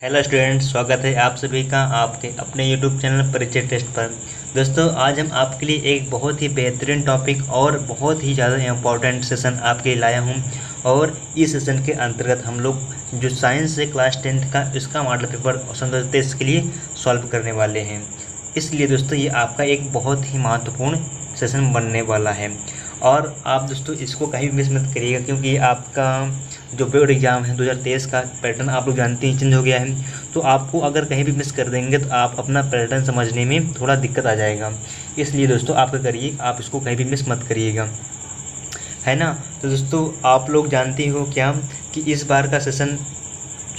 Hello students, स्वागत है आप सभी का आपके अपने यूट्यूब चैनल परिचय टेस्ट पर। दोस्तों, आज हम आपके लिए एक बहुत ही बेहतरीन टॉपिक और बहुत ही ज़्यादा इम्पोर्टेंट सेशन आपके लिए लाया हूँ। और इस सेशन के अंतर्गत हम लोग जो साइंस है क्लास 10th का इसका मॉडल पेपर सन 2023 के लिए सॉल्व करने वाले हैं। इसलिए दोस्तों ये आपका एक बहुत ही महत्वपूर्ण सेशन बनने वाला है और आप दोस्तों इसको कहीं भी मिस मत करिएगा, क्योंकि आपका जो बोर्ड एग्ज़ाम है 2023 का पैटर्न आप लोग जानते हैं चेंज हो गया है। तो आपको अगर कहीं भी मिस कर देंगे तो आप अपना पैटर्न समझने में थोड़ा दिक्कत आ जाएगा। इसलिए दोस्तों आप क्या करिए, आप इसको कहीं भी मिस मत करिएगा, है ना। तो दोस्तों आप लोग जानते हो क्या कि इस बार का सेशन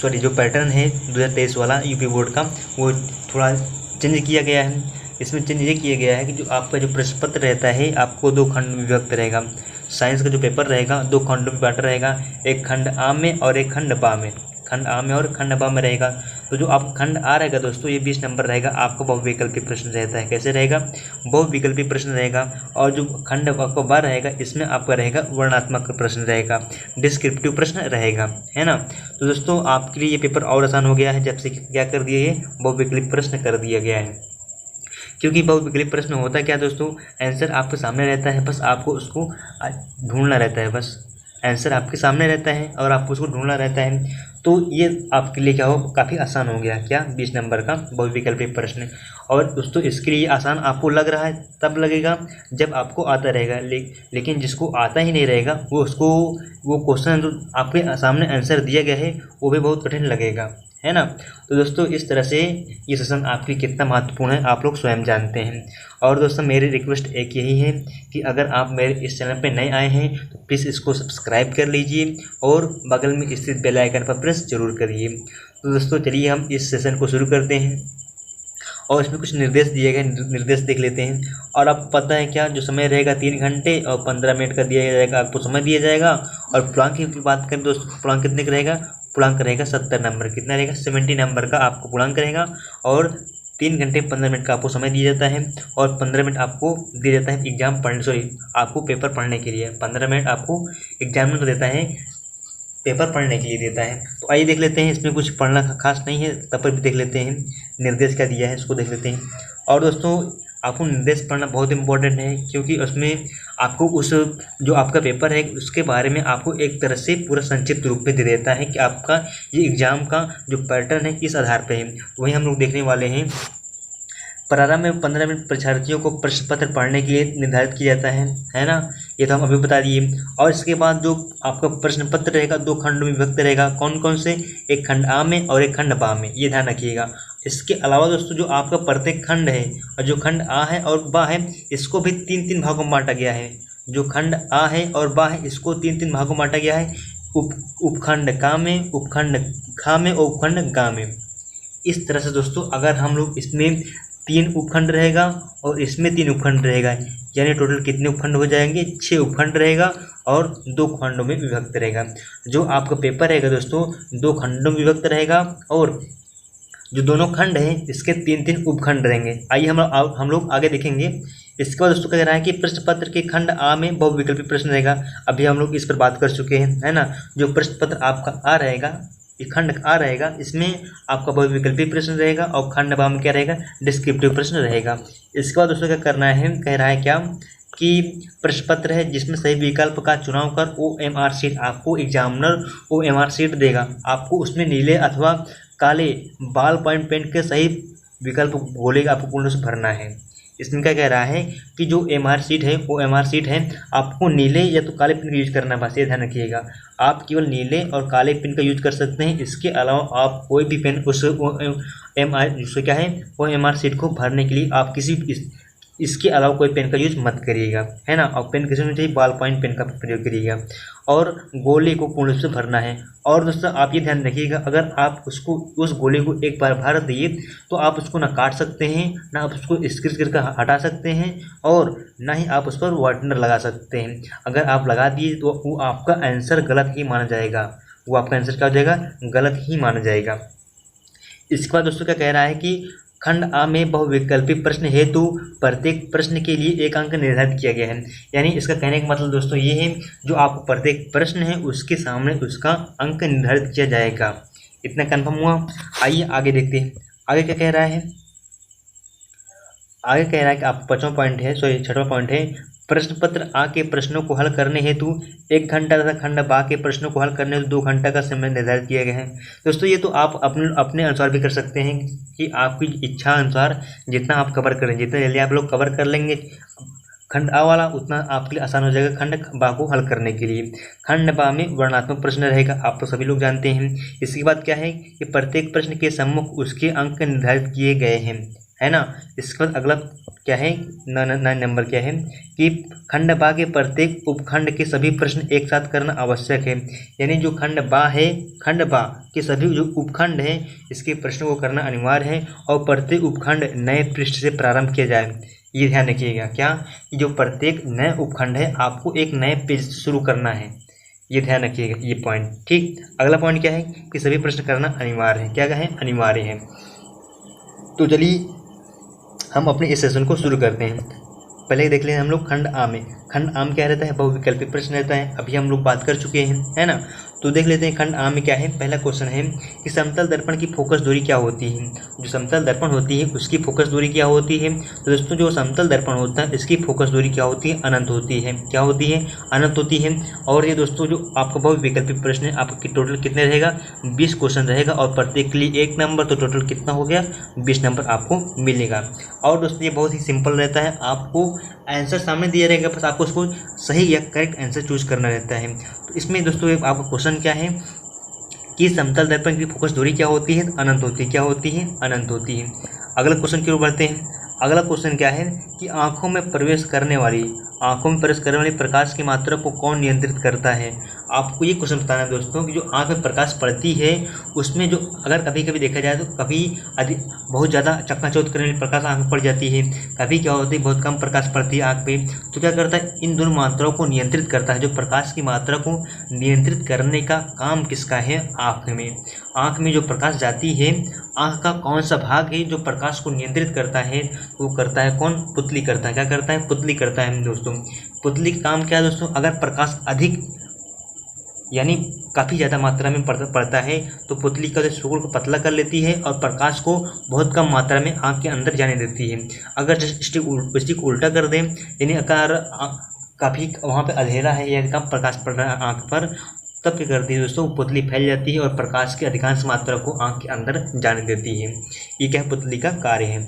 जो पैटर्न है 2023 वाला यूपी बोर्ड का वो थोड़ा चेंज किया गया है। इसमें चेंज ये किया गया है कि जो आपका जो प्रश्न पत्र रहता है आपको 2 खंड में विभक्त रहेगा। साइंस का जो पेपर रहेगा 2 खंडों में बांटा रहेगा, एक खंड आ में और एक खंड बा में। खंड आ में और खंड बा में रहेगा। तो जो आप खंड आ रहेगा दोस्तों ये 20 नंबर रहेगा, आपको बहुविकल्पी प्रश्न रहता है। कैसे रहेगा? बहुविकल्पी प्रश्न रहेगा। और जो खंड आपको बा रहेगा इसमें आपका रहेगा वर्णनात्मक प्रश्न रहेगा, डिस्क्रिप्टिव प्रश्न रहेगा, है ना। तो दोस्तों आपके लिए ये पेपर और आसान हो गया है जब से क्या कर दिए ये बहुविकल्पी प्रश्न कर दिया गया है। क्योंकि बहुविकल्पी प्रश्न होता है क्या दोस्तों, आंसर आपके सामने रहता है, बस आपको उसको ढूंढना रहता है। बस आंसर आपके सामने रहता है और आपको उसको ढूंढना रहता है। तो ये आपके लिए क्या हो, काफ़ी आसान हो गया क्या 20 नंबर का बहुविकल्पी प्रश्न। और दोस्तों इसके लिए आसान आपको लग रहा है तब लगेगा जब आपको आता रहेगा, लेकिन जिसको आता ही नहीं रहेगा वो क्वेश्चन जो आपके सामने आंसर दिया गया है वो भी बहुत कठिन लगेगा, है ना। तो दोस्तों इस तरह से ये सेशन आपके कितना महत्वपूर्ण है आप लोग स्वयं जानते हैं। और दोस्तों मेरी रिक्वेस्ट एक यही है कि अगर आप मेरे इस चैनल पर नए आए हैं तो प्लीज़ इसको सब्सक्राइब कर लीजिए और बगल में स्थित बेल आइकन पर प्रेस जरूर करिए। तो दोस्तों चलिए हम इस सेशन को शुरू करते हैं और इसमें कुछ निर्देश दिए गए, निर्देश देख लेते हैं। और आपको पता है क्या, जो समय रहेगा 3 घंटे और 15 मिनट का दिया जाएगा, आपको समय दिया जाएगा। और पूर्णांक की बात करें दोस्तों, पूर्णांक कितने का रहेगा? पूर्णांक रहेगा 70 नंबर। कितना रहेगा? 70 नंबर का आपको पूर्णांक रहेगा। और 3 घंटे 15 मिनट का आपको समय दिया जाता है और 15 मिनट आपको दिया जाता है एग्जाम पढ़ने, आपको पेपर पढ़ने के लिए 15 मिनट आपको एग्जामिनर देता है, पेपर पढ़ने के लिए देता है। तो आइए देख लेते हैं, इसमें कुछ पढ़ना खास नहीं है तब पर भी देख लेते हैं निर्देश क्या दिया है, इसको देख लेते हैं। और दोस्तों आपको निर्देश पढ़ना बहुत इंपॉर्टेंट है, क्योंकि उसमें आपको उस जो आपका पेपर है उसके बारे में आपको एक तरह से पूरा संक्षिप्त रूप में दे देता है कि आपका ये एग्ज़ाम का जो पैटर्न है किस आधार पर है। तो वही हम लोग देखने वाले हैं। प्रारंभ में 15 मिनट परीक्षार्थियों को प्रश्न पत्र पढ़ने के लिए निर्धारित किया जाता है ना। ये तो हम अभी बता दिए। और इसके बाद जो आपका प्रश्न पत्र रहेगा 2 खंडों में विभक्त रहेगा। कौन कौन से? एक खंड आ में और एक खंड बा में, ये ध्यान रखिएगा। इसके अलावा दोस्तों जो आपका प्रत्येक खंड है और जो खंड आ है और बा है इसको भी 3-3 भागों में बांटा गया है। जो खंड आ है और बा है इसको 3-3 भागों में बांटा गया है, उपखंड का में, उपखंड खा में और उपखंड गा में। इस तरह से दोस्तों अगर हम लोग इसमें 3 उपखंड रहेगा और इसमें 3 उपखंड रहेगा, यानी टोटल कितने उपखंड हो जाएंगे? 6 उपखंड रहेगा और 2 खंडों में विभक्त रहेगा। जो आपका पेपर रहेगा दोस्तों 2 खंडों में विभक्त रहेगा और जो दोनों खंड हैं इसके 3-3 उपखंड रहेंगे। आइए हम लोग आगे देखेंगे। इसके बाद दोस्तों कह रहा है कि प्रश्न पत्र के खंड आ में बहुविकल्पी प्रश्न रहेगा। अभी हम लोग इस पर बात कर चुके हैं, है ना। जो प्रश्न पत्र आपका आ रहेगा, ये खंड आ रहेगा, इसमें आपका बहुविकल्पी प्रश्न रहेगा और खंड बा में क्या रहेगा? डिस्क्रिप्टिव प्रश्न रहेगा। इसके बाद दोस्तों क्या करना है, कह रहा है क्या कि प्रश्न पत्र है जिसमें सही विकल्प का चुनाव कर OMR शीट, आपको एग्जामिनर OMR शीट देगा। आपको उसमें नीले अथवा काले बॉल पॉइंट पेन के सही विकल्प बोलेगा, आपको पूर्ण से भरना है। इसमें क्या कह रहा है कि जो MR शीट है वो MR शीट है, आपको नीले या तो काले पेन का यूज करना है, बस ये ध्यान रखिएगा। आप केवल नीले और काले पेन का यूज कर सकते हैं। इसके अलावा आप कोई भी पेन उस MR जिससे क्या है वो MR शीट को भरने के लिए आप इसके अलावा कोई पेन का यूज मत करिएगा, है ना। और पेन किसी में चाहिए बॉल पॉइंट पेन का प्रयोग करिएगा और गोले को पूर्ण रूप से भरना है। और दोस्तों आप ये ध्यान रखिएगा, अगर आप उस गोले को एक बार भर दिए तो आप उसको ना काट सकते हैं, ना आप उसको स्क्रीच करके हटा सकते हैं और ना ही आप उस पर वार्टनर लगा सकते हैं। अगर आप लगा दिए तो वो आपका आंसर गलत ही माना जाएगा, वो आपका आंसर क्या हो जाएगा? गलत ही माना जाएगा। इसके बाद दोस्तों क्या कह रहा है कि खंड आ में बहुविकल्पी प्रश्न हेतु प्रत्येक प्रश्न के लिए 1 अंक निर्धारित किया गया है। यानी इसका कहने का मतलब दोस्तों ये है, जो आपको प्रत्येक प्रश्न है उसके सामने उसका अंक निर्धारित किया जाएगा। इतना कन्फर्म हुआ। आइए आगे देखते हैं, आगे क्या कह रहा है। आगे कह रहा है कि आप 5वां पॉइंट है, सॉरी 6वां पॉइंट है, प्रश्न पत्र आ के प्रश्नों को हल करने हेतु 1 घंटा तथा खंड बा के प्रश्नों को हल करने हेतु 2 घंटा का समय निर्धारित किया गया है। दोस्तों ये तो आप अपने अनुसार भी कर सकते हैं कि आपकी इच्छा अनुसार जितना आप कवर करें, जितना जल्दी आप लोग कवर कर लेंगे खंड आ वाला उतना आपके लिए आसान हो जाएगा खंड बा को हल करने के लिए। खंड बा में वर्णनात्मक प्रश्न रहेगा, आप तो सभी लोग जानते हैं। इसके बाद क्या है कि प्रत्येक प्रश्न के सम्मुख उसके अंक निर्धारित किए गए हैं, है ना। इसके बाद अगला क्या है, 9 नंबर क्या है कि खंड बा के प्रत्येक उपखंड के सभी प्रश्न एक साथ करना आवश्यक है। यानी जो खंड बा है, खंड बा के सभी जो उपखंड हैं इसके प्रश्नों को करना अनिवार्य है और प्रत्येक उपखंड नए पृष्ठ से प्रारंभ किया जाए। ये ध्यान रखिएगा क्या कि जो प्रत्येक नए उपखंड है आपको एक नए पेज से शुरू करना है, ये ध्यान रखिएगा ये पॉइंट, ठीक। अगला पॉइंट क्या है कि सभी प्रश्न करना अनिवार्य है। क्या है, अनिवार्य है। तो चलिए हम अपने इस सेशन को शुरू करते हैं। पहले देख लें हम लोग खंड आ में। खंड आ में क्या रहता है, बहुविकल्पी प्रश्न रहता है, अभी हम लोग बात कर चुके हैं, है ना। तो देख लेते हैं खंड आ में क्या है। पहला क्वेश्चन है कि समतल दर्पण की फोकस दूरी क्या होती है। जो समतल दर्पण होती है उसकी फोकस दूरी क्या होती है। तो दोस्तों जो समतल दर्पण होता है इसकी फोकस दूरी क्या होती है, अनंत होती है। क्या होती है, अनंत होती है। और ये दोस्तों जो आपका बहुविकल्पी प्रश्न है आपके टोटल कितने रहेगा, 20 क्वेश्चन रहेगा और प्रत्येक के लिए 1 नंबर, तो टोटल कितना हो गया, 20 नंबर आपको मिलेगा। और दोस्तों ये बहुत ही सिंपल रहता है, आपको आंसर सामने दिया रहेगा, बस आपको उसको सही या करेक्ट आंसर चूज करना रहता है। तो इसमें दोस्तों आपका क्वेश्चन क्या है कि समतल दर्पण की फोकस दूरी क्या होती है, अनंत होती है। क्या होती है, अनंत होती है। अगला क्वेश्चन की ओर बढ़ते हैं। अगला क्वेश्चन क्या है कि आंखों में प्रवेश करने वाली प्रकाश की मात्रा को कौन नियंत्रित करता है। आपको ये क्वेश्चन बताना है दोस्तों कि जो आंख में प्रकाश पड़ती है उसमें जो अगर कभी कभी देखा जाए तो कभी बहुत ज़्यादा चकनाचूर करने वाली प्रकाश आंख में पड़ जाती है, कभी क्या होती है बहुत कम प्रकाश पड़ती है आंख पे। तो क्या करता है, इन दोनों मात्राओं को नियंत्रित करता है। जो प्रकाश की मात्रा को नियंत्रित करने का काम किसका है, आँख में। आँख में जो प्रकाश जाती है, आँख का कौन सा भाग है जो प्रकाश को नियंत्रित करता है, वो करता है कौन, पुतली करता है। क्या करता है, पुतली करता है दोस्तों। पुतली का काम क्या है दोस्तों, अगर प्रकाश अधिक यानी काफ़ी ज़्यादा मात्रा में पड़ता है तो पुतली का शोर को पतला कर लेती है और प्रकाश को बहुत कम मात्रा में आँख के अंदर जाने देती है। अगर स्टिक उल्टा कर दें, यानी अगर काफ़ी वहाँ पे अंधेरा है या कम प्रकाश पड़ रहा है आँख पर, तब क्या करती है दोस्तों, पुतली फैल जाती है और प्रकाश की अधिकांश मात्रा को आँख के अंदर जाने देती है। ये क्या पुतली का कार्य है।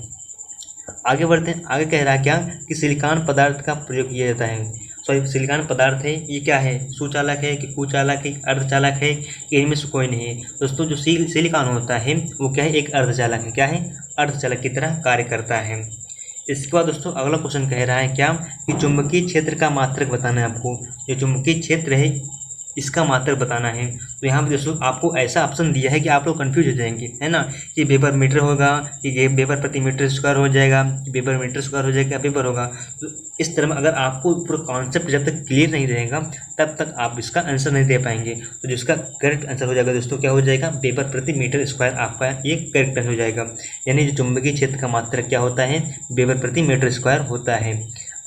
आगे बढ़ते हैं। आगे कह रहा है क्या कि सिलिकॉन पदार्थ का प्रयोग किया जाता है। सॉरी, सिलिकॉन पदार्थ है, ये क्या है, सुचालक है कि कुचालक है, अर्धचालक है कि इनमें से कोई नहीं है। दोस्तों जो सिलिकॉन होता है वो क्या है, एक अर्धचालक है। क्या है, अर्धचालक की तरह कार्य करता है। इसके बाद दोस्तों अगला क्वेश्चन कह रहा है क्या कि चुंबकीय क्षेत्र का मात्रक बताना है आपको। जो चुंबकीय क्षेत्र है इसका मात्रक बताना है। तो यहाँ पे दोस्तों आपको ऐसा ऑप्शन दिया है कि आप लोग कंफ्यूज हो जाएंगे, है ना, कि वेबर मीटर होगा, कि वेबर प्रति मीटर स्क्वायर हो जाएगा, वेबर मीटर स्क्वायर हो जाएगा, वेबर होगा। तो इस तरह में अगर आपको पूरा कॉन्सेप्ट जब तक क्लियर नहीं रहेगा तब तक आप इसका आंसर नहीं दे पाएंगे। तो जिसका करेक्ट आंसर हो जाएगा दोस्तों क्या हो जाएगा, वेबर प्रति मीटर स्क्वायर आपका ये करेक्ट आंसर हो जाएगा। यानी जो चुंबकीय क्षेत्र का मात्रक क्या होता है, वेबर प्रति मीटर स्क्वायर होता है।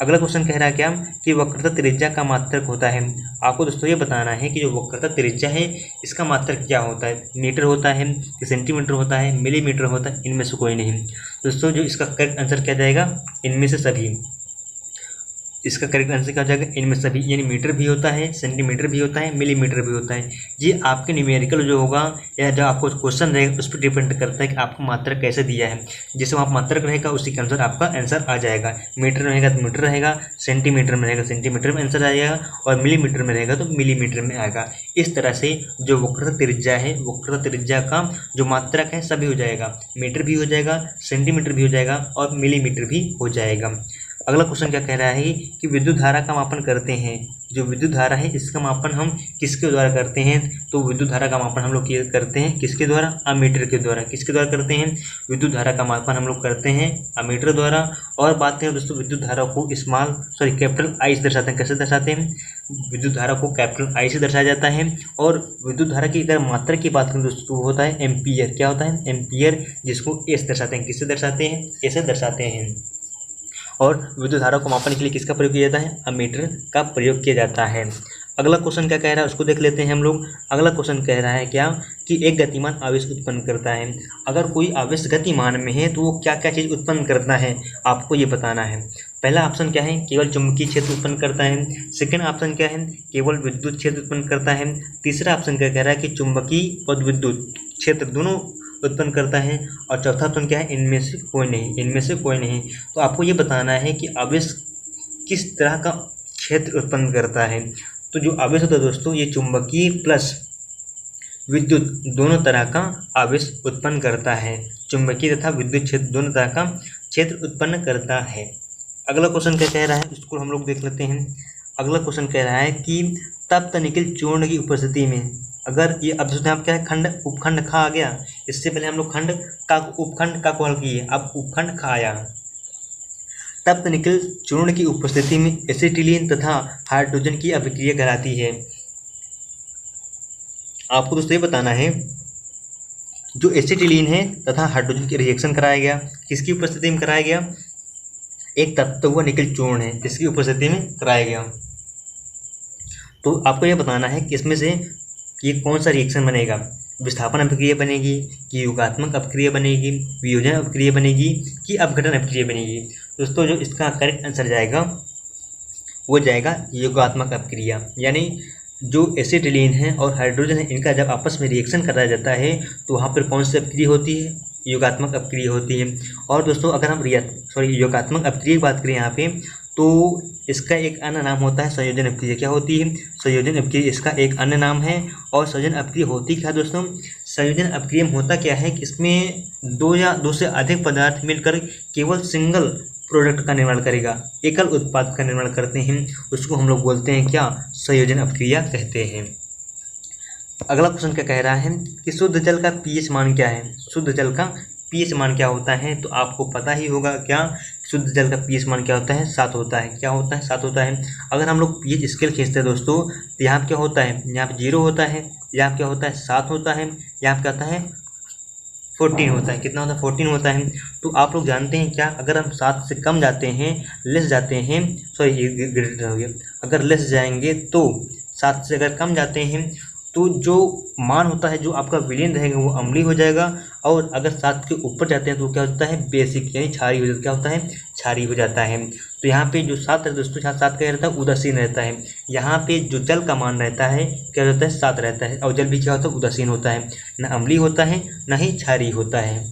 अगला क्वेश्चन कह रहा है क्या कि वक्रता त्रिज्या का मात्रक होता है। आपको दोस्तों ये बताना है कि जो वक्रता त्रिज्या है इसका मात्रक क्या होता है, मीटर होता है कि सेंटीमीटर होता है, मिलीमीटर होता है, इनमें से कोई नहीं। दोस्तों जो इसका करेक्ट आंसर क्या जाएगा, इनमें से सभी। इसका करेक्ट आंसर क्या हो जाएगा, इनमें सभी। यानी मीटर भी होता है, सेंटीमीटर भी होता है, मिलीमीटर भी होता है। ये आपके न्यूमेरिकल जो होगा या जो आपको क्वेश्चन रहेगा उस पर डिपेंड करता है कि आपको मात्रक कैसे दिया है। जैसे वहाँ मात्रक रहेगा उसी के अनुसार आपका आंसर आ जाएगा। मीटर रहेगा तो मीटर रहेगा, सेंटीमीटर में रहेगा सेंटीमीटर में आंसर आ जाएगा, और मिलीमीटर में रहेगा तो मिलीमीटर में आएगा। इस तरह से जो वक्रता त्रिज्या है, वक्रता त्रिज्या का जो मात्रक है सभी हो जाएगा, मीटर भी हो जाएगा, सेंटीमीटर भी हो जाएगा और मिलीमीटर भी हो जाएगा। अगला क्वेश्चन क्या कह रहा है कि विद्युत धारा का मापन करते हैं। जो विद्युत धारा है इसका मापन हम किसके द्वारा करते हैं, तो विद्युत धारा का मापन हम लोग करते हैं किसके द्वारा, अमीटर के द्वारा। किसके द्वारा करते हैं, विद्युत धारा का मापन हम लोग करते हैं अमीटर द्वारा। और बात करें दोस्तों विद्युत धारा को कैपिटल आई से दर्शाते हैं। कैसे दर्शाते हैं, विद्युत धारा को कैपिटल आई से दर्शाया जाता है। और विद्युत धारा की अगर मात्रा की बात करें दोस्तों होता है एम्पियर। क्या होता है, एम्पियर, जिसको एस दर्शाते हैं। किससे दर्शाते हैं, ऐसे दर्शाते हैं। और विद्युत धारा को मापने के लिए किसका प्रयोग किया जाता है, अमीटर का प्रयोग किया जाता है। अगला क्वेश्चन क्या कह रहा है उसको देख लेते हैं हम लोग। अगला क्वेश्चन कह रहा है क्या कि एक गतिमान आवेश उत्पन्न करता है। अगर कोई आवेश गतिमान में है तो वो क्या क्या चीज़ उत्पन्न करता है, आपको ये बताना है। पहला ऑप्शन क्या है, केवल चुंबकीय क्षेत्र उत्पन्न करता है। सेकंड ऑप्शन क्या है, केवल विद्युत क्षेत्र उत्पन्न करता है। तीसरा ऑप्शन क्या कह रहा है कि चुंबकीय और विद्युत क्षेत्र दोनों उत्पन्न करता है। और चौथा ऑप्शन क्या है, इनमें से कोई नहीं, इनमें से कोई नहीं। तो आपको ये बताना है कि आवेश किस तरह का क्षेत्र उत्पन्न करता है। तो जो आवेश होता है दोस्तों, ये चुंबकीय प्लस विद्युत दोनों तरह का आवेश उत्पन्न करता है। चुंबकीय तथा विद्युत क्षेत्र दोनों तरह का क्षेत्र उत्पन्न करता है। अगला क्वेश्चन क्या कह रहा है उसको हम लोग देख लेते हैं। अगला क्वेश्चन कह रहा है कि तप्त निकिल चूर्ण की उपस्थिति में, अगर ये अब दोस्तों आप क्या है, खंड उपखंड खा आ गया। इससे पहले हम लोग खंड का उपखंड का को हल किए, अब उपखंड खा आया। तप्त निकिल चूर्ण की उपस्थिति में एसिटिलीन तथा हाइड्रोजन की अभिक्रिया कराती है। आपको दोस्तों ये बताना है, जो एसिटिलीन है तथा हाइड्रोजन की रिएक्शन कराया गया, किसकी उपस्थिति में कराया गया, एक तप्त हुआ निकिल चूर्ण है जिसकी उपस्थिति में कराया गया। तो आपको यह बताना है कि इसमें से ये कौन सा रिएक्शन बनेगा, विस्थापन अभिक्रिया बनेगी कि योगात्मक अभिक्रिया बनेगी, वियोजन अभिक्रिया बनेगी कि अपघटन अभिक्रिया बनेगी। दोस्तों जो इसका करेक्ट आंसर जाएगा वो जाएगा योगात्मक अभिक्रिया। यानी जो एसिटिलीन है और हाइड्रोजन है, इनका जब आपस में रिएक्शन कराया जाता है तो वहाँ पर कौन सी अभिक्रिया होती है, योगात्मक अभिक्रिया होती है। और दोस्तों अगर हम योगात्मक अभिक्रिया की बात करें यहाँ पे, तो इसका एक अन्य नाम होता है संयोजन अभिक्रिया। क्या होती है, संयोजन अभिक्रिया इसका एक अन्य नाम है। और संयोजन अभिक्रिया होती क्या दोस्तों, संयोजन अभिक्रिया में होता क्या है कि इसमें दो या दो से अधिक पदार्थ मिलकर केवल सिंगल प्रोडक्ट का निर्माण करेगा, एकल उत्पाद का निर्माण करते हैं, उसको हम लोग बोलते हैं क्या, संयोजन अभिक्रिया कहते हैं। अगला क्वेश्चन क्या कह रहा है कि शुद्ध जल का पीएच मान क्या है। शुद्ध जल का पीएच मान क्या होता है, तो आपको पता ही होगा क्या, शुद्ध जल का पीएच मान क्या होता है, 7 होता है। क्या होता है, 7 होता है। अगर हम लोग पीएच स्केल खींचते हैं दोस्तों, तो यहाँ क्या होता है, यहाँ पे 0 होता है, यहाँ क्या होता है 7 होता है, यहाँ क्या होता है 14 होता है। कितना होता है, 14 होता है। तो आप लोग जानते हैं क्या, अगर हम 7 से कम जाते हैं, लेस जाते हैं, सॉरी ग्रेटर हो गया, अगर लेस जाएंगे तो 7 से अगर कम जाते हैं तो जो मान होता है, जो आपका विलयन रहेगा वो अम्लीय हो जाएगा। और अगर 7 के ऊपर जाते हैं तो क्या होता है, बेसिक यानी क्षारीय हो जाता है। क्या होता है, क्षारीय हो जाता है। तो यहाँ पे जो 7 है दोस्तों, 7 क्या रहता है, उदासीन रहता है। यहाँ पे जो जल का मान रहता है क्या रहता है, 7 रहता है। और जल भी क्या होता है, उदासीन होता है, न अम्लीय होता है न ही क्षारीय होता है।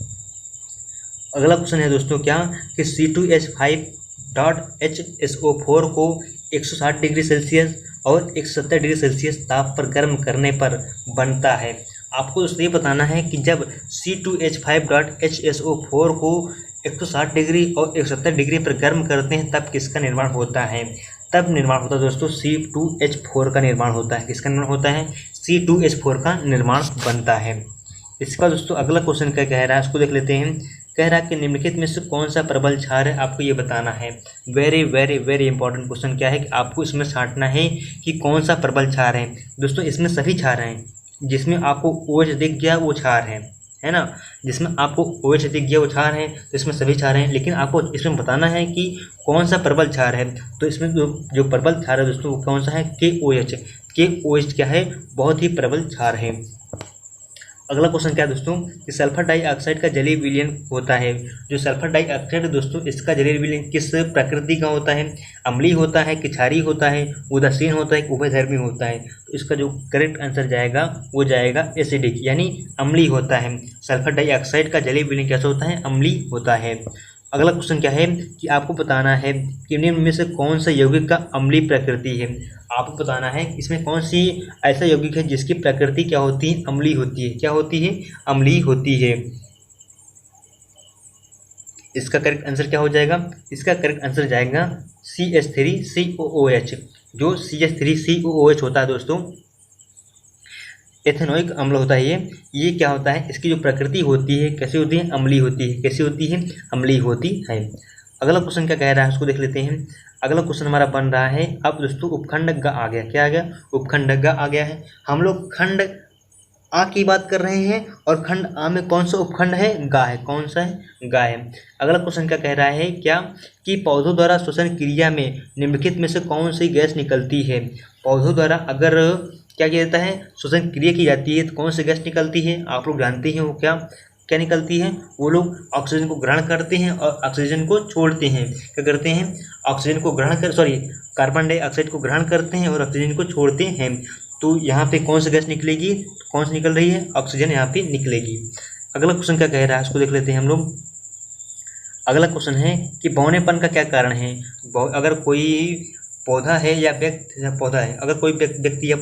अगला क्वेश्चन है दोस्तों क्या कि C2H5.HSO4 को 160 डिग्री सेल्सियस और 170 डिग्री सेल्सियस ताप पर गर्म करने पर बनता है। आपको दोस्तों ये बताना है कि जब C2H5.HSO4 को 160 डिग्री और 170 डिग्री पर गर्म करते हैं तब किसका निर्माण होता है। तब निर्माण होता है दोस्तों C2H4 का निर्माण होता है। किसका निर्माण होता है, C2H4 का निर्माण बनता है। इसका दोस्तों अगला क्वेश्चन क्या कह रहा है उसको देख लेते हैं। कह रहा है कि निम्नलिखित में से कौन सा प्रबल क्षार है, आपको ये बताना है। Very very very important question क्या है कि आपको इसमें छांटना है कि कौन सा प्रबल क्षार है। दोस्तों इसमें सभी क्षार हैं, जिसमें आपको OH दिख गया वो क्षार है ना, जिसमें आपको OH दिख गया वो क्षार है, तो इसमें सभी क्षार हैं। लेकिन आपको इसमें बताना है कि कौन सा प्रबल क्षार है। तो इसमें जो प्रबल क्षार है दोस्तों वो कौन सा है, KOH। KOH क्या है, बहुत ही प्रबल क्षार है। अगला क्वेश्चन क्या है दोस्तों कि सल्फर डाइऑक्साइड का जलीय विलयन होता है। जो सल्फर डाइऑक्साइड है दोस्तों, इसका जलीय विलयन किस प्रकृति का होता है, अम्लीय होता है कि क्षारीय होता है, उदासीन होता है कि उभयधर्मी होता है। तो इसका जो करेक्ट आंसर जाएगा वो जाएगा एसिडिक, यानी अम्लीय होता है। सल्फर डाइऑक्साइड का जलीय विलयन कैसा होता है, अम्लीय होता है। अगला क्वेश्चन क्या है कि आपको बताना है कि निम्न में से कौन सा यौगिक का अम्लीय प्रकृति है। आपको बताना है इसमें कौन सी ऐसा यौगिक है जिसकी प्रकृति क्या होती है, अम्लीय होती है। क्या होती है, अम्लीय होती है। इसका करेक्ट आंसर क्या हो जाएगा, इसका करेक्ट आंसर जाएगा CH3COOH। जो CH3COOH होता है दोस्तों, एथेनोइक अम्ल होता है ये क्या होता है, इसकी जो प्रकृति होती है कैसी होती है, अम्लीय होती है। कैसी होती है, अम्लीय होती है। अगला क्वेश्चन क्या कह रहा है उसको देख लेते हैं। अगला क्वेश्चन हमारा बन रहा है, अब दोस्तों उपखंड ग आ गया। क्या आ गया, उपखंड ग आ गया है। हम लोग खंड आ की बात कर रहे हैं और खंड आ में कौन सा उपखंड है, गा है। कौन सा है, गा है। अगला क्वेश्चन क्या कह रहा है, क्या कि पौधों द्वारा श्वसन क्रिया में निम्नलिखित में से कौन सी गैस निकलती है। पौधों द्वारा अगर क्या किया जाता है, श्वसन क्रिया की जाती है, तो कौन सी गैस निकलती है, आप लोग जानते हैं वो क्या क्या निकलती है। वो लोग ऑक्सीजन को ग्रहण करते हैं और ऑक्सीजन को छोड़ते हैं। क्या करते हैं, ऑक्सीजन को ग्रहण कर कार्बन डाइऑक्साइड को ग्रहण करते हैं और ऑक्सीजन को छोड़ते हैं। तो यहाँ पे कौन सी गैस निकलेगी, कौन सी निकल रही है, ऑक्सीजन यहाँ पे निकलेगी। अगला क्वेश्चन क्या कह रहा है, उसको देख लेते हैं हम लोग। अगला क्वेश्चन है कि बौनेपन का क्या कारण है। अगर कोई पौधा है या पौधा है, अगर कोई व्यक्ति या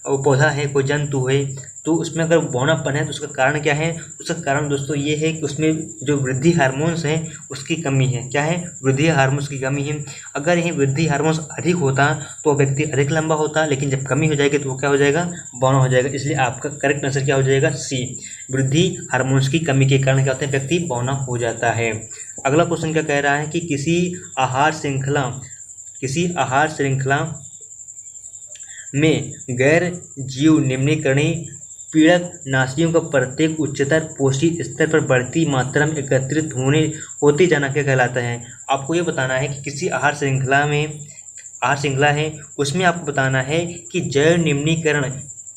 पौधा है, कोई जंतु है, तो उसमें अगर बौनापन है तो उसका कारण क्या है। उसका कारण दोस्तों ये है कि उसमें जो वृद्धि हार्मोन्स हैं उसकी कमी है। क्या है, वृद्धि हार्मोन्स की कमी है। अगर यह वृद्धि हार्मोन्स अधिक होता तो व्यक्ति अधिक लंबा होता, लेकिन जब कमी हो जाएगी तो वो क्या हो जाएगा, बौना हो जाएगा। इसलिए आपका करेक्ट आंसर क्या हो जाएगा, सी। वृद्धि हार्मोन्स की कमी के कारण क्या होता है, व्यक्ति बौना हो जाता है। अगला क्वेश्चन क्या कह रहा है कि किसी आहार श्रृंखला में गैर जीव निम्नीकरणीय पीड़क नाशियों का प्रत्येक उच्चतर पोषी स्तर पर बढ़ती मात्रा में एकत्रित होते जाना क्या कहलाता है। आपको ये बताना है कि किसी आहार श्रृंखला है, उसमें आपको बताना है कि जैव निम्नीकरण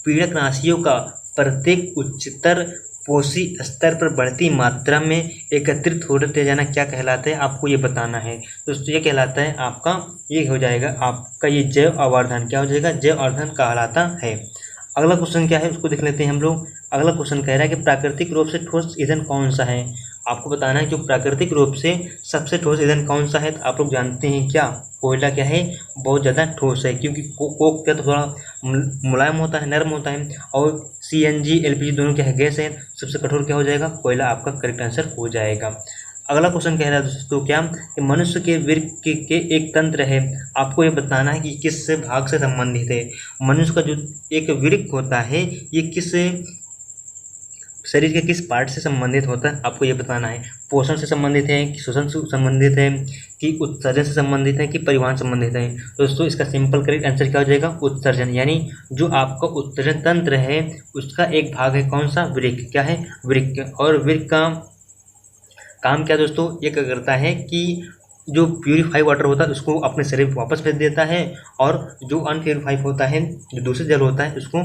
पीड़क नाशियों का प्रत्येक उच्चतर पोषी स्तर पर बढ़ती मात्रा में एकत्रित होते जाना क्या कहलाता है, आपको ये बताना है। दोस्तों ये कहलाता है आपका, ये हो जाएगा आपका ये जैव आवर्धन। क्या हो जाएगा, जैव आवर्धन कहलाता है। अगला क्वेश्चन क्या है उसको देख लेते हैं हम लोग। अगला क्वेश्चन कह रहा है कि प्राकृतिक रूप से ठोस ईंधन कौन सा है। आपको बताना है जो प्राकृतिक रूप से सबसे ठोस ईंधन कौन सा है। तो आप लोग जानते हैं क्या, कोयला क्या है, बहुत ज़्यादा ठोस है, क्योंकि कोक क्या तो थोड़ा मुलायम होता है, नरम होता है, और CNG LPG दोनों क्या है, गैस है। सबसे कठोर क्या हो जाएगा, कोयला आपका करेक्ट आंसर हो जाएगा। अगला क्वेश्चन कह रहा है दोस्तों क्या, कि मनुष्य के वृक्क के एक तंत्र है। आपको ये बताना है कि किस भाग से संबंधित है। मनुष्य का जो एक वृक्क होता है ये किस शरीर के किस पार्ट से संबंधित होता है, आपको ये बताना है। पोषण से संबंधित है कि श्वसन से संबंधित है कि उत्सर्जन से संबंधित है कि परिवहन संबंधित है। दोस्तों इसका सिंपल करेक्ट आंसर क्या हो जाएगा, उत्सर्जन। यानी जो आपका उत्सर्जन तंत्र है उसका एक भाग है कौन सा, वृक्क। क्या है, वृक्क। और वृक्क का काम क्या दोस्तों, ये क्या करता है कि जो प्यूरीफाई वाटर होता है उसको अपने शरीर में वापस भेज देता है, और जो अनप्यूरीफाइड होता है, जो दूषित जल होता है, उसको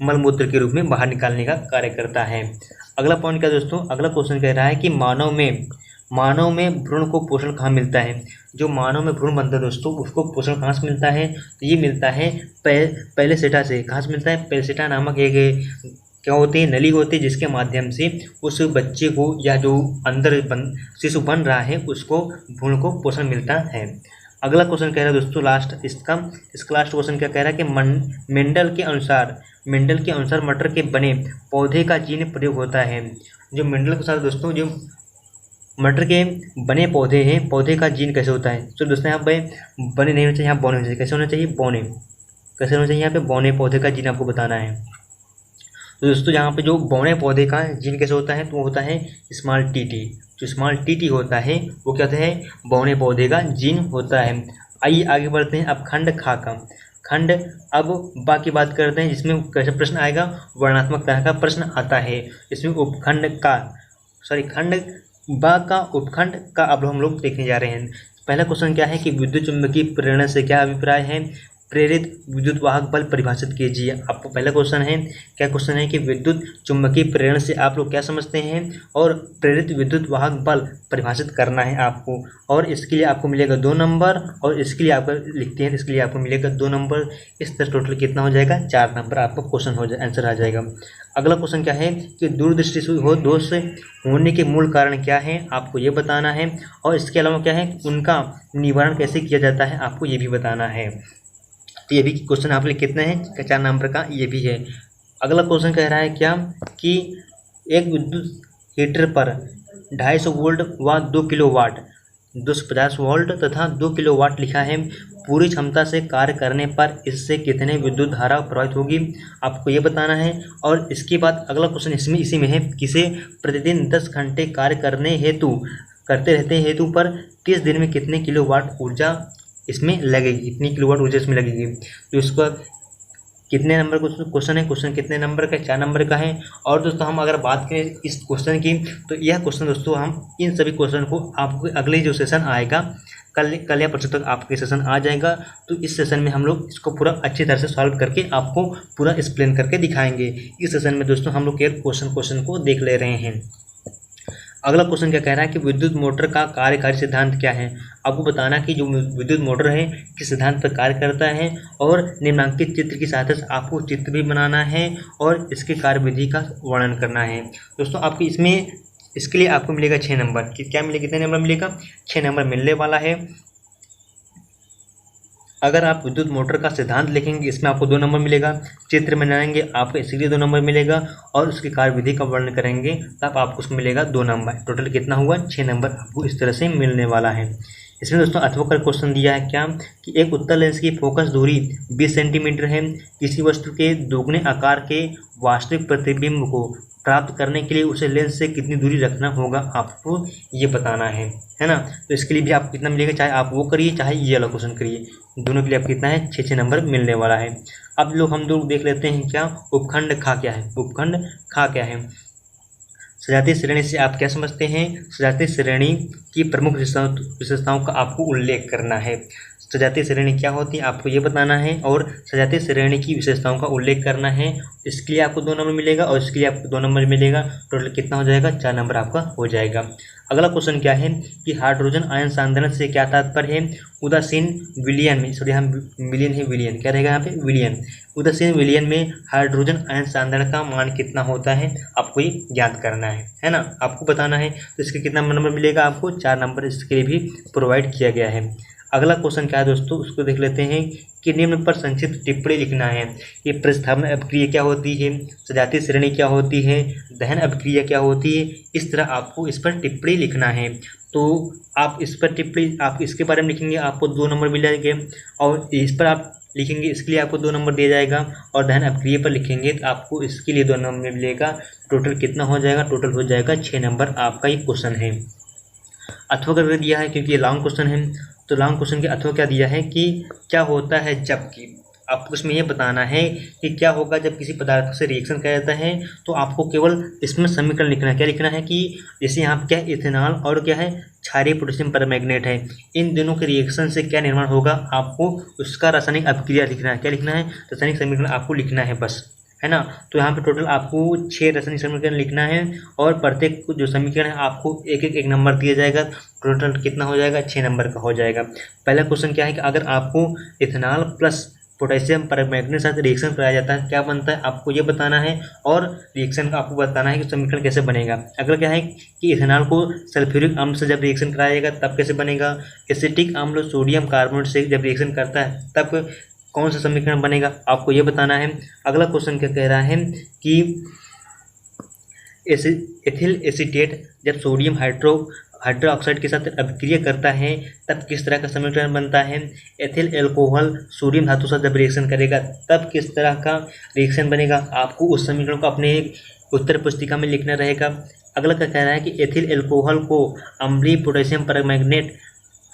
मलमूत्र के रूप में बाहर निकालने का कार्य करता है। अगला पॉइंट क्या दोस्तों, अगला क्वेश्चन कह रहा है कि मानव में भ्रूण को पोषण कहाँ मिलता है। जो मानव में भ्रूण बनता है दोस्तों उसको पोषण कहाँ से मिलता है, तो ये मिलता है पेलेसेटा से। कहाँ से मिलता है, पेलेसेटा नामक एक क्या होती है, नली होती है, जिसके माध्यम से उस बच्चे को या जो अंदर शिशु बन रहा है उसको भ्रूण को पोषण मिलता है। अगला क्वेश्चन कह रहा है दोस्तों लास्ट, इसका लास्ट क्वेश्चन क्या कह रहा है कि मेंडल के अनुसार मटर के बने पौधे का जीन प्रयोग होता है। जो मेंडल के अनुसार दोस्तों जो मटर के बने पौधे हैं, पौधे का जीन कैसे होता है। तो दोस्तों यहाँ पे बने नहीं होना चाहिए, यहाँ बौने होना चाहिए। कैसे होना चाहिए, बौने। कैसे होना चाहिए, यहाँ पे बौने पौधे का जीन आपको बताना है। तो दोस्तों यहाँ पे जो बौने पौधे का जीन कैसे होता है, तो वो होता है स्मॉल टीटी। जो स्मॉल टीटी होता है वो क्या होता है, बौने पौधे का जीन होता है। आइए आगे बढ़ते हैं। अब खंड खा का खंड अब बा की बात करते हैं, जिसमें कैसे प्रश्न आएगा, वर्णात्मक तरह का प्रश्न आता है। इसमें खंड बा का उपखंड का अब हम लोग देखने जा रहे हैं। पहला क्वेश्चन क्या है कि विद्युत चुम्बकीय प्रेरण से क्या अभिप्राय है, प्रेरित विद्युत वाहक बल परिभाषित कीजिए। आपको पहला क्वेश्चन है, क्या क्वेश्चन है कि विद्युत चुम्बकीय प्रेरण से आप लोग क्या समझते हैं, और प्रेरित विद्युत वाहक बल परिभाषित करना है आपको। और इसके लिए आपको मिलेगा 2 नंबर, और इसके लिए आप लिखते हैं इसके लिए आपको मिलेगा 2 नंबर। इस तरह टोटल कितना हो जाएगा, 4 नंबर आपका क्वेश्चन हो जाए, आंसर आ जाएगा। अगला क्वेश्चन क्या है कि दूरदृष्टि दोष होने के मूल कारण क्या है, आपको ये बताना है। और इसके अलावा क्या है, उनका निवारण कैसे किया जाता है, आपको ये भी बताना है। तो ये भी क्वेश्चन आप लिए कितने हैं, 4 नंबर का ये भी है। अगला क्वेश्चन कह रहा है क्या कि एक विद्युत हीटर पर 250 वोल्ट व 2 किलोवाट 250 वोल्ट तथा 2 किलोवाट लिखा है। पूरी क्षमता से कार्य करने पर इससे कितने विद्युत धारा प्रवाहित होगी, आपको ये बताना है। और इसके बाद अगला क्वेश्चन इसी में है, किसे प्रतिदिन 10 घंटे कार्य करते रहते हेतु पर 30 दिन में कितने किलोवाट ऊर्जा इसमें लगेगी, इतनी किलोवाट ऊर्जा इसमें लगेगी। तो इसका कितने नंबर का क्वेश्चन है, क्वेश्चन कितने नंबर का, 4 नंबर का है। और दोस्तों हम अगर बात करें इस क्वेश्चन की, तो यह क्वेश्चन दोस्तों हम इन सभी क्वेश्चन को आपको अगले जो सेशन आएगा कल या परसों तक आपके सेशन आ जाएगा। तो इस सेशन में हम लोग इसको पूरा अच्छी तरह से सॉल्व करके आपको पूरा एक्सप्लेन करके दिखाएंगे। इस सेशन में दोस्तों हम लोग केवल क्वेश्चन को देख ले रहे हैं। अगला क्वेश्चन क्या कह रहा है कि विद्युत मोटर का कार्यकारी सिद्धांत क्या है। आपको बताना कि जो विद्युत मोटर है किस सिद्धांत पर कार्य करता है, और निम्नांकित चित्र की सहायता से आपको चित्र भी बनाना है और इसके कार्यविधि का वर्णन करना है। दोस्तों आपको इसके लिए आपको मिलेगा 6 नंबर। क्या मिलेगा, कितने नंबर मिलेगा, 6 नंबर मिलने वाला है। अगर आप विद्युत मोटर का सिद्धांत लिखेंगे इसमें आपको 2 नंबर मिलेगा, चित्र बनाएंगे आपको इसलिए 2 नंबर मिलेगा, और उसकी कार्यविधि का वर्णन करेंगे तब आपको उसमें मिलेगा 2 नंबर। टोटल कितना हुआ, 6 नंबर आपको इस तरह से मिलने वाला है। इसमें दोस्तों अथवा क्वेश्चन दिया है क्या कि एक उत्तल लेंस की फोकस दूरी 20 सेंटीमीटर है। किसी वस्तु के दोगुने आकार के वास्तविक प्रतिबिंब को प्राप्त करने के लिए उसे लेंस से कितनी दूरी रखना होगा, आपको ये बताना है ना। तो इसके लिए भी आपको कितना मिलेगा, चाहे आप वो करिए चाहे ये वाला क्वेश्चन करिए, दोनों के लिए आपको कितना है, 6 नंबर मिलने वाला है। अब हम लोग देख लेते हैं क्या उपखंड खा क्या है। उपखंड खा क्या है, सजातीय श्रेणी से आप क्या समझते हैं। सजातीय श्रेणी की प्रमुख विशेषताओं का आपको उल्लेख करना है। सजातीय श्रेणी क्या होती है आपको ये बताना है, और सजातीय श्रेणी की विशेषताओं का उल्लेख करना है। इसके लिए आपको 2 नंबर मिलेगा और इसके लिए आपको 2 नंबर मिलेगा। टोटल कितना हो जाएगा, 4 नंबर आपका हो जाएगा। अगला क्वेश्चन क्या है कि हाइड्रोजन आयन सांद्रण से क्या तात्पर्य है। उदासीन विलयन में, सॉरी यहाँ मिलियन है, विलियन क्या रहेगा यहाँ पे, विलियन। उदासीन विलयन में हाइड्रोजन आयन सांद्रण का मान कितना होता है, आपको ये ज्ञात करना है ना, आपको बताना है। तो इसके कितना नंबर मिलेगा, आपको 4 नंबर इसके लिए भी प्रोवाइड किया गया है। अगला क्वेश्चन क्या है दोस्तों, उसको देख लेते हैं कि निम्न पर संक्षिप्त टिप्पणी लिखना है। ये प्रतिस्थापन अभिक्रिया क्या होती है, सजातीय श्रेणी क्या होती है, दहन अभिक्रिया क्या होती है, इस तरह आपको इस पर टिप्पणी लिखना है। तो आप इस पर टिप्पणी आप इसके बारे में लिखेंगे आपको 2 नंबर मिल जाएंगे, और इस पर आप लिखेंगे इसके लिए आपको 2 नंबर दिया जाएगा, और दहन अभिक्रिया पर लिखेंगे तो आपको इसके लिए 2 नंबर मिलेगा। टोटल कितना हो जाएगा, टोटल हो जाएगा 6 नंबर आपका ये क्वेश्चन है। अथवा कर दिया है क्योंकि ये लॉन्ग क्वेश्चन है, तो लॉन्ग क्वेश्चन के अथवा क्या दिया है कि क्या होता है जबकि। आपको इसमें यह बताना है कि क्या होगा जब किसी पदार्थ से रिएक्शन किया जाता है। तो आपको केवल इसमें समीकरण लिखना है। क्या लिखना है कि जैसे यहाँ पर क्या है, इथेनॉल और क्या है, क्षारीय पोटेशियम परमैंगनेट है, इन दोनों के रिएक्शन से क्या निर्माण होगा, आपको उसका रासायनिक अभिक्रिया लिखना है। क्या लिखना है, रासायनिक समीकरण आपको लिखना है बस, है ना। तो यहाँ पे टोटल आपको 6 रासायनिक समीकरण लिखना है, और प्रत्येक जो समीकरण है आपको एक नंबर दिया जाएगा। टोटल कितना हो जाएगा, 6 नंबर का हो जाएगा। पहला क्वेश्चन क्या है कि अगर आपको इथेनॉल प्लस पोटेशियम परमैंगनेट के साथ रिएक्शन कराया जाता है क्या बनता है, आपको ये बताना है, और रिएक्शन का आपको बताना है कि समीकरण कैसे बनेगा। अगला क्या है कि इथेनॉल को सल्फ्यूरिक अम्ल से जब रिएक्शन कराया जाएगा तब कैसे बनेगा। एसिटिक अम्ल सोडियम कार्बोनेट से जब रिएक्शन करता है तब कौन सा समीकरण बनेगा, आपको ये बताना है। अगला क्वेश्चन क्या कह रहा है कि एथिल एसीटेट जब सोडियम हाइड्रोक्साइड के साथ अभिक्रिया करता है तब किस तरह का समीकरण बनता है। एथिल एल्कोहल सोडियम धातु से जब रिएक्शन करेगा तब किस तरह का रिएक्शन बनेगा, आपको उस समीकरण को अपने उत्तर पुस्तिका में लिखना रहेगा। अगला क्या कह रहा है कि एथिल एल्कोहल को अम्लीय पोटेशियम परमैंगनेट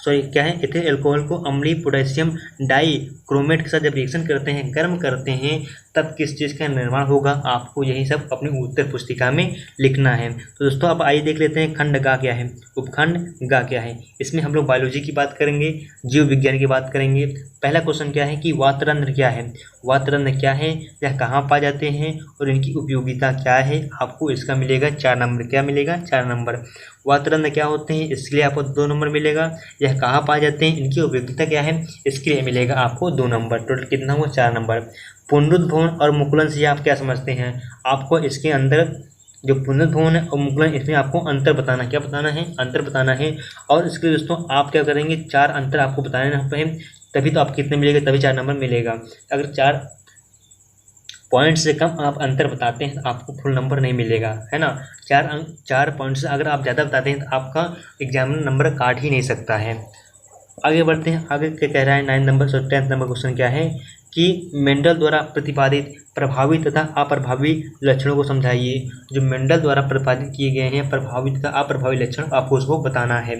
क्या है, एथिल एल्कोहल को अम्लीय पोटेशियम डाइक्रोमेट के साथ जब रिएक्शन करते हैं, गर्म करते हैं, तब किस चीज़ का निर्माण होगा, आपको यही सब अपनी उत्तर पुस्तिका में लिखना है। तो दोस्तों अब आइए देख लेते हैं खंड गा क्या है, उपखंड गा क्या है। इसमें हम लोग बायोलॉजी की बात करेंगे, जीव विज्ञान की बात करेंगे। पहला क्वेश्चन क्या है कि वातरंध्र क्या है। वातरंध्र क्या है, यह कहाँ पाए जाते हैं और इनकी उपयोगिता क्या है, आपको इसका मिलेगा 4 नंबर। क्या मिलेगा, 4 नंबर। वातरंध्र क्या होते हैं, इसके लिए आपको 2 नंबर मिलेगा। यह कहाँ पाए जाते हैं, इनकी उपयोगिता क्या है, इसके लिए मिलेगा आपको 2 नंबर। टोटल कितना हुआ, 4 नंबर। पुनरुद्भवन और मुकुलन से आप क्या समझते हैं, आपको इसके अंदर जो पुनरुद्भवन है और मुकुलन, इसमें आपको अंतर बताना, क्या बताना है, अंतर बताना है। और इसके लिए दोस्तों आप क्या करेंगे, 4 अंतर आपको बताना है, तभी तो आप कितने मिलेगा, तभी 4 नंबर मिलेगा। अगर 4 पॉइंट से कम आप अंतर बताते हैं तो आपको फुल नंबर नहीं मिलेगा, है ना। 4 पॉइंट से अगर आप ज़्यादा बताते हैं तो आपका एग्जामिनर नंबर काट ही नहीं सकता है। आगे बढ़ते हैं, आगे क्या कह रहा है 9 नंबर से 10 नंबर क्वेश्चन क्या है कि मेंडल द्वारा प्रतिपादित प्रभावी तथा अप्रभावी लक्षणों को समझाइए। जो मेंडल द्वारा प्रतिपादित किए गए हैं प्रभावी तथा अप्रभावी लक्षण, आपको उसको बताना है।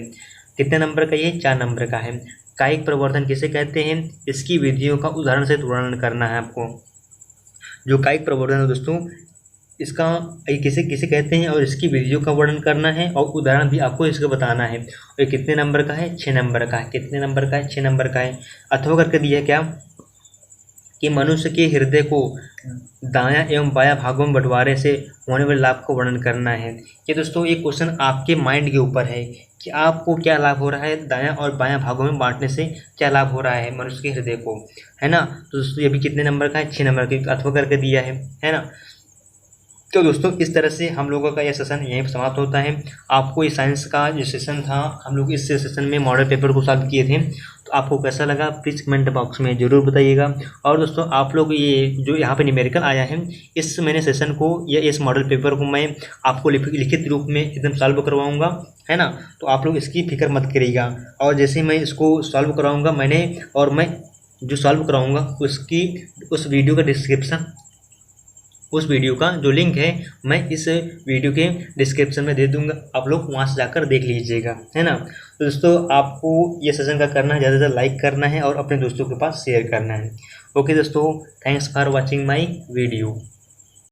कितने नंबर का, ये 4 नंबर का है। कायिक प्रवर्धन किसे कहते हैं, इसकी विधियों का उदाहरण से वर्णन करना है आपको। जो कायिक प्रवर्धन है दोस्तों, इसका किसे किसे कहते हैं और इसकी विधियों का वर्णन करना है और उदाहरण भी आपको इसका बताना है। और ये कितने नंबर का है? 6 नंबर का है। कितने नंबर का है? 6 नंबर का है। अथवा करके दिया क्या कि मनुष्य के हृदय को दायां एवं बायां भागों में बंटवारे से होने वाले लाभ को वर्णन करना है। ये दोस्तों ये क्वेश्चन आपके माइंड के ऊपर है कि आपको क्या लाभ हो रहा है दायां और बायां भागों में बांटने से, क्या लाभ हो रहा है मनुष्य के हृदय को, है ना। तो दोस्तों ये भी कितने नंबर का है? 6 नंबर का, अथवा करके दिया है ना। तो दोस्तों इस तरह से हम लोगों का यह सेशन यहीं पर समाप्त होता है। आपको ये साइंस का जो सेशन था, हम लोग इस सेशन में मॉडल पेपर को सॉल्व किए थे, तो आपको कैसा लगा प्लीज़ कमेंट बॉक्स में ज़रूर बताइएगा। और दोस्तों आप लोग ये जो यहाँ पे न्यूमेरिकल आया है, इस मैंने सेशन को या इस मॉडल पेपर को मैं आपको लिखित रूप में एकदम सॉल्व करवाऊँगा, है ना। तो आप लोग इसकी फिक्र मत करिएगा। और जैसे ही मैं इसको सॉल्व कराऊँगा मैं जो सॉल्व कराऊँगा उस वीडियो का डिस्क्रिप्शन, उस वीडियो का जो लिंक है मैं इस वीडियो के डिस्क्रिप्शन में दे दूंगा, आप लोग वहां से जाकर देख लीजिएगा, है ना। तो दोस्तों आपको ये सेशन का करना है, ज़्यादा से ज़्यादा लाइक करना है और अपने दोस्तों के पास शेयर करना है। ओके दोस्तों, thanks for watching my video.